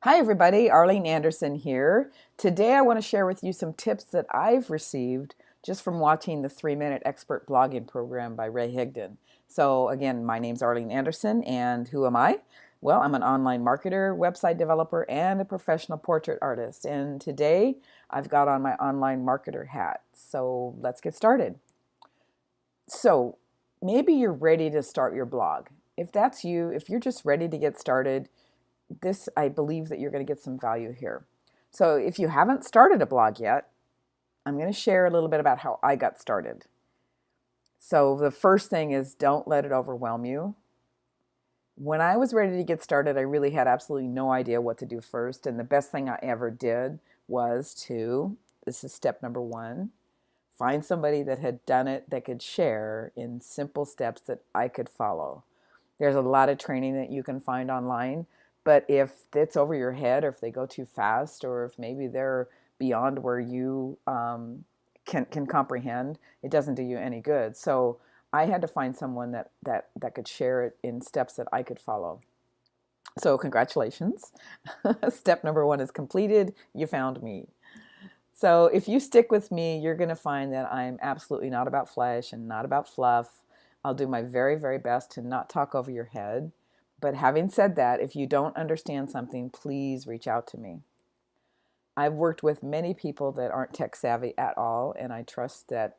Hi, everybody. Arlene Anderson here. Today, I want to share with you some tips that I've received just from watching the 3 Minute Expert Blogging Program by Ray Higdon. So, again, my name's Arlene Anderson, and who am I? Well, I'm an online marketer, website developer, and a professional portrait artist. And today, I've got on my online marketer hat. So, let's get started. So, maybe you're ready to start your blog. If that's you, if you're just ready to get started, I believe that you're going to get some value here. So if you haven't started a blog yet, I'm going to share a little bit about how I got started. So the first thing is, don't let it overwhelm you. When I was ready to get started, I really had absolutely no idea what to do first. And the best thing I ever did was this is step number one, find somebody that had done it that could share in simple steps that I could follow. There's a lot of training that you can find online, but if it's over your head, or if they go too fast, or if maybe they're beyond where you can comprehend, it doesn't do you any good. So I had to find someone that could share it in steps that I could follow. So congratulations. Step number one is completed. You found me. So if you stick with me, you're going to find that I'm absolutely not about flash and not about fluff. I'll do my very, very best to not talk over your head. But having said that, if you don't understand something, please reach out to me. I've worked with many people that aren't tech savvy at all, and I trust that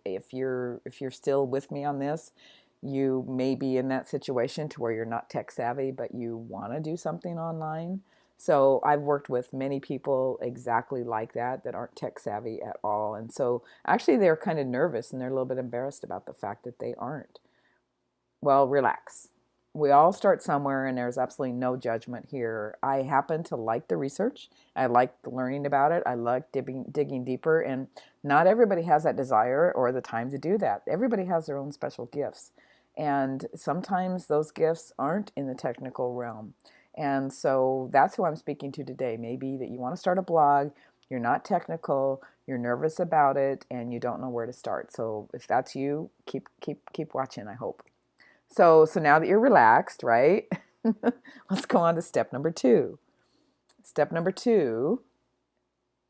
if you're still with me on this, you may be in that situation to where you're not tech savvy, but you want to do something online. So I've worked with many people exactly like that aren't tech savvy at all. And so actually they're kind of nervous and they're a little bit embarrassed about the fact that they aren't. Well, relax. We all start somewhere, and there's absolutely no judgment here. I happen to like the research. I like learning about it. I like digging deeper, and not everybody has that desire or the time to do that. Everybody has their own special gifts, and sometimes those gifts aren't in the technical realm. And so that's who I'm speaking to today. Maybe that you want to start a blog, you're not technical, you're nervous about it, and you don't know where to start. So if that's you, keep watching, I hope. So now that you're relaxed, right? Let's go on to step number two. Step number two,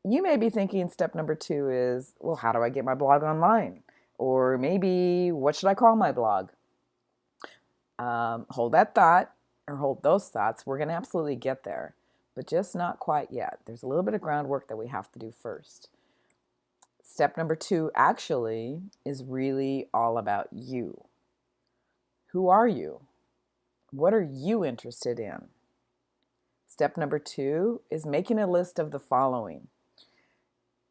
you may be thinking step number two is, well, how do I get my blog online? Or maybe, what should I call my blog? Hold that thought, or hold those thoughts. We're going to absolutely get there, but just not quite yet. There's a little bit of groundwork that we have to do first. Step number two actually is really all about you. Who are you? What are you interested in? Step number two is making a list of the following.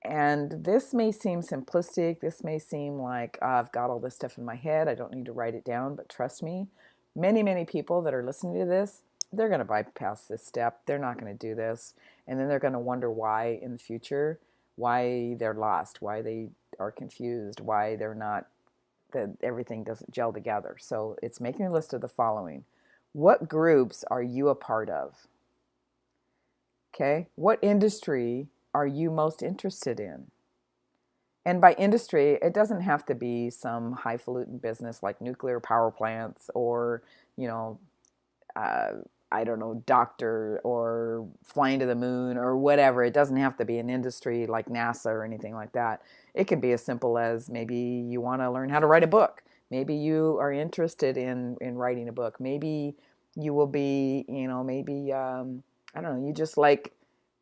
And this may seem simplistic. This may seem like I've got all this stuff in my head. I don't need to write it down. But trust me, many, many people that are listening to this, they're going to bypass this step. They're not going to do this. And then they're going to wonder why in the future, why they're lost, why they are confused, why they're not, that everything doesn't gel together. So it's making a list of the following. What groups are you a part of? Okay. What industry are you most interested in? And by industry, it doesn't have to be some highfalutin business like nuclear power plants or, you know, uh, I don't know, doctor or flying to the moon or whatever. It doesn't have to be an industry like NASA or anything like that. It can be as simple as maybe you want to learn how to write a book. Maybe you are interested in writing a book. Maybe you will be, maybe, I don't know, you just like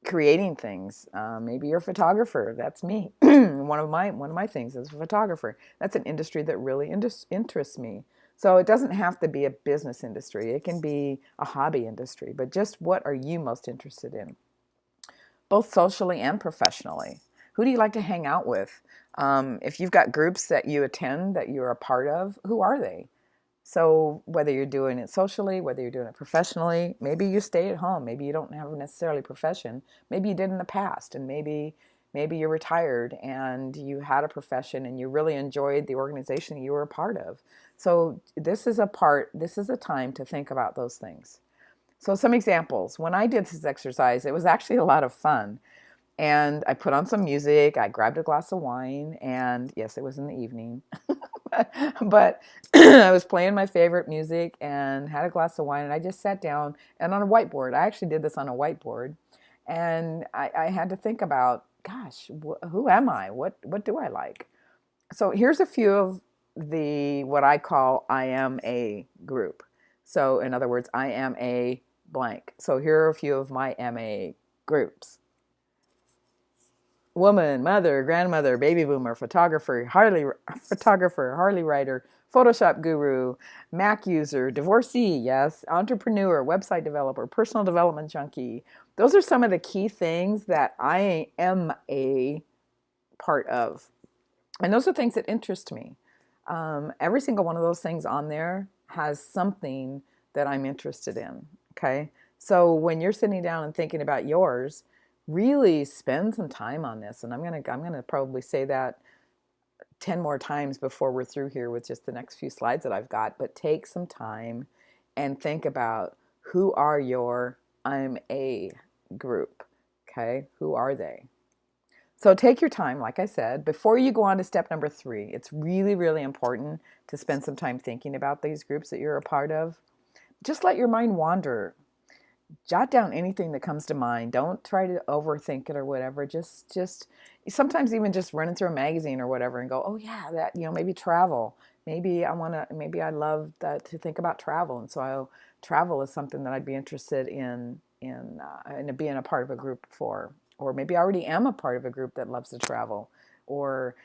creating things. Maybe you're a photographer. That's me. one of my things is a photographer. That's an industry that really interests me. So it doesn't have to be a business industry. It can be a hobby industry. But just what are you most interested in, both socially and professionally? Who do you like to hang out with? If you've got groups that you attend that you're a part of, who are they? So whether you're doing it socially, whether you're doing it professionally, maybe you stay at home. Maybe you don't have necessarily a profession. Maybe you did in the past, and maybe you're retired and you had a profession and you really enjoyed the organization you were a part of. So this is a time to think about those things. So some examples. When I did this exercise, it was actually a lot of fun. And I put on some music, I grabbed a glass of wine, and yes, it was in the evening. But I was playing my favorite music and had a glass of wine, and I just sat down and on a whiteboard. I actually did this on a whiteboard, and I had to think about, gosh, who am I? What do I like? So here's a few of the what I call I am a group. So in other words, I am a blank. So here are a few of my MA groups: woman, mother, grandmother, baby boomer, photographer, Harley rider, Photoshop guru, Mac user, divorcee, yes, entrepreneur, website developer, personal development junkie. Those are some of the key things that I am a part of. And those are things that interest me. Every single one of those things on there has something that I'm interested in. Okay. So when you're sitting down and thinking about yours, really spend some time on this. And I'm gonna probably say that 10 more times before we're through here with just the next few slides that I've got. But take some time and think about, who are your I'm a group. Okay. Who are they? So take your time, like I said, before you go on to step number 3. It's really, really important to spend some time thinking about these groups that you're a part of. Just let your mind wander. Jot down anything that comes to mind. Don't try to overthink it or whatever. Just sometimes even just running through a magazine or whatever and go, oh yeah, that, maybe travel. Maybe I love that, to think about travel. And so travel is something that I'd be interested in being a part of a group for. Or maybe I already am a part of a group that loves to travel. Or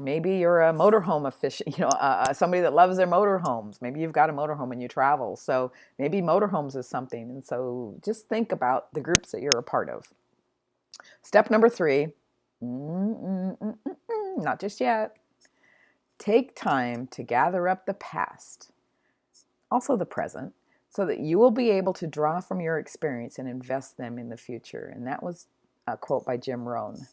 maybe you're a motorhome aficionado, somebody that loves their motorhomes. Maybe you've got a motorhome and you travel. So maybe motorhomes is something. And so just think about the groups that you're a part of. Step number 3, not just yet. Take time to gather up the past, also the present, so that you will be able to draw from your experience and invest them in the future. And that was a quote by Jim Rohn.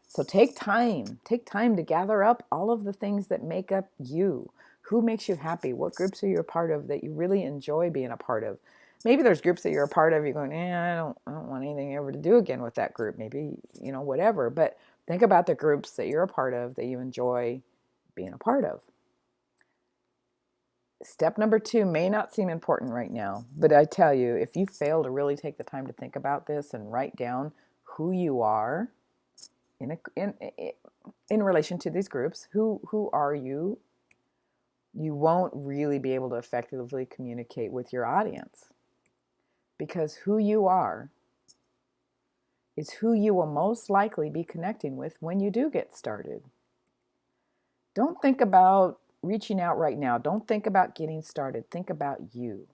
So take time to gather up all of the things that make up you. Who makes you happy? What groups are you a part of that you really enjoy being a part of? Maybe there's groups that you're a part of, you're going, I don't want anything ever to do again with that group. Maybe, whatever. But think about the groups that you're a part of that you enjoy being a part of. Step number 2 may not seem important right now, but I tell you, if you fail to really take the time to think about this and write down who you are in relation to these groups, who are you, you won't really be able to effectively communicate with your audience, because who you are is who you will most likely be connecting with when you do get started. Don't think about reaching out right now. Don't think about getting started. Think about you.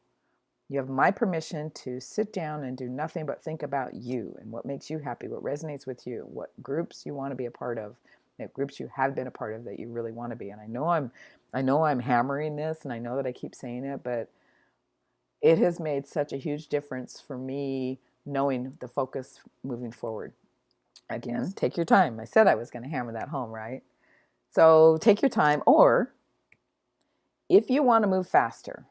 You have my permission to sit down and do nothing but think about you and what makes you happy, what resonates with you, what groups you want to be a part of, groups you have been a part of that you really want to be. And I know I'm hammering this, and I know that I keep saying it, but it has made such a huge difference for me knowing the focus moving forward. Again, take your time. I said I was going to hammer that home, right? So take your time, or if you want to move faster,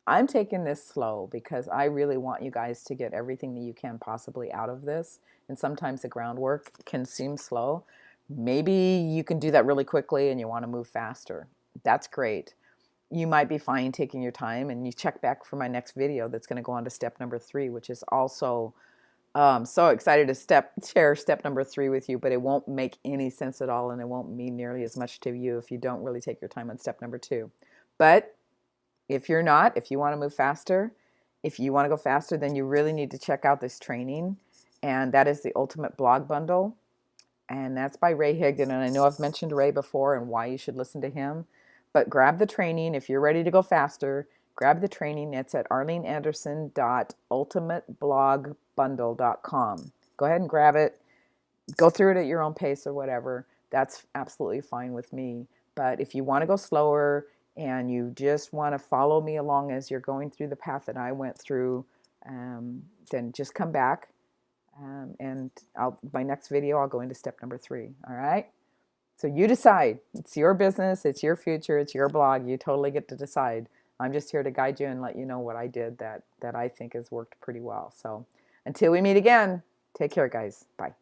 I'm taking this slow because I really want you guys to get everything that you can possibly out of this. And sometimes the groundwork can seem slow. Maybe you can do that really quickly and you want to move faster. That's great. You might be fine taking your time, and you check back for my next video that's going to go on to step number 3, which is also so excited to share step number 3 with you, but it won't make any sense at all, and it won't mean nearly as much to you if you don't really take your time on step number 2. But if you want to move faster, if you want to go faster, then you really need to check out this training, and that is the Ultimate Blog Bundle, and that's by Ray Higdon. And I know I've mentioned Ray before and why you should listen to him, but grab the training if you're ready to go faster. Grab the training. It's at arleneanderson.ultimateblogbundle.com. Go ahead and grab it. Go through it at your own pace or whatever. That's absolutely fine with me. But if you want to go slower and you just want to follow me along as you're going through the path that I went through, then just come back. And my next video, I'll go into step number 3. All right? So you decide. It's your business. It's your future. It's your blog. You totally get to decide. I'm just here to guide you and let you know what I did that I think has worked pretty well. So until we meet again, take care, guys. Bye.